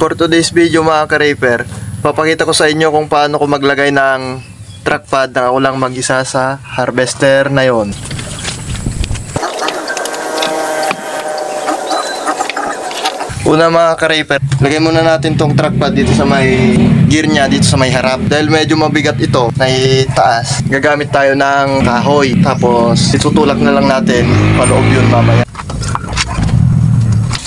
For today's video mga ka-Reaper, papakita ko sa inyo kung paano ko maglagay ng track pad na ako lang mag-isa sa harvester na yon. Una mga ka-Reaper, lagay muna natin tong track pad dito sa may gear nya, dito sa may harap. Dahil medyo mabigat ito, na itaas, gagamit tayo ng kahoy. Tapos itutulak na lang natin paloob yun mamaya.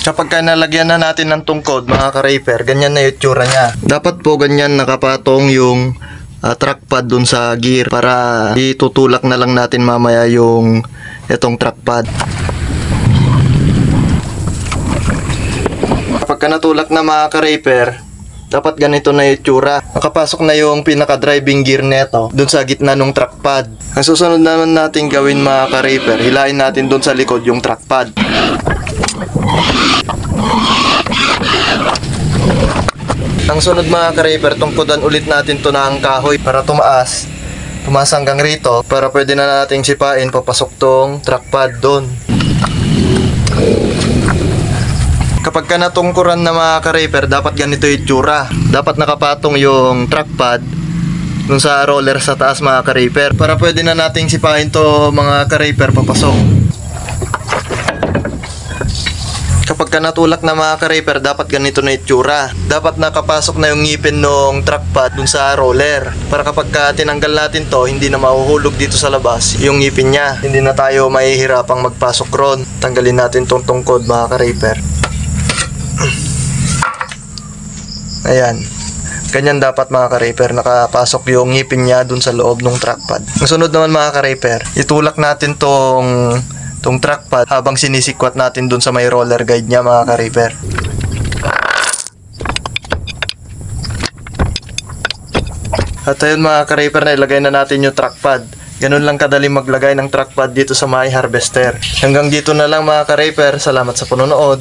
Kapag nalagyan na natin ng tungkod mga ka-Reaper, ganyan na yung itsura nya. Dapat po ganyan nakapatong yung track pad dun sa gear para itutulak na lang natin mamaya yung itong track pad. Kapag natulak na mga ka-Reaper, dapat ganito na yung itsura. Nakapasok na yung pinaka-driving gear neto dun sa gitna ng track pad. Ang susunod naman natin gawin mga ka-Reaper, hilain natin dun sa likod yung track pad. Ang sunod mga ka-Reaper, tungkodan ulit natin to ng kahoy para tumaas hanggang rito para pwede na nating sipain papasok tong track pad doon. Kapag ka natungkuran na mga ka-Reaper, dapat ganito yung itsura. Dapat nakapatong yung track pad dun sa roller sa taas mga ka-Reaper para pwede na nating sipain to mga ka-Reaper papasok. Kapag ka natulak na mga ka-Reaper, dapat ganito na itsura. Dapat nakapasok na yung ngipin ng track pad dun sa roller. Para kapag ka tinanggal natin to, hindi na mahuhulog dito sa labas yung ngipin nya. Hindi na tayo mahihirapang magpasok ron. Tanggalin natin tong tungkod mga ka-Reaper. Ayan. Ganyan dapat mga ka-Reaper, nakapasok yung ngipin nya dun sa loob ng track pad. Ang sunod naman mga ka-Reaper, itulak natin tong track pad habang sinisikwat natin dun sa may roller guide nya mga ka-Reaper. At ayun mga ka-Reaper, na ilagay na natin yung track pad. Ganun lang kadali maglagay ng track pad dito sa may harvester. Hanggang dito na lang mga ka-Reaper. Salamat sa panonood.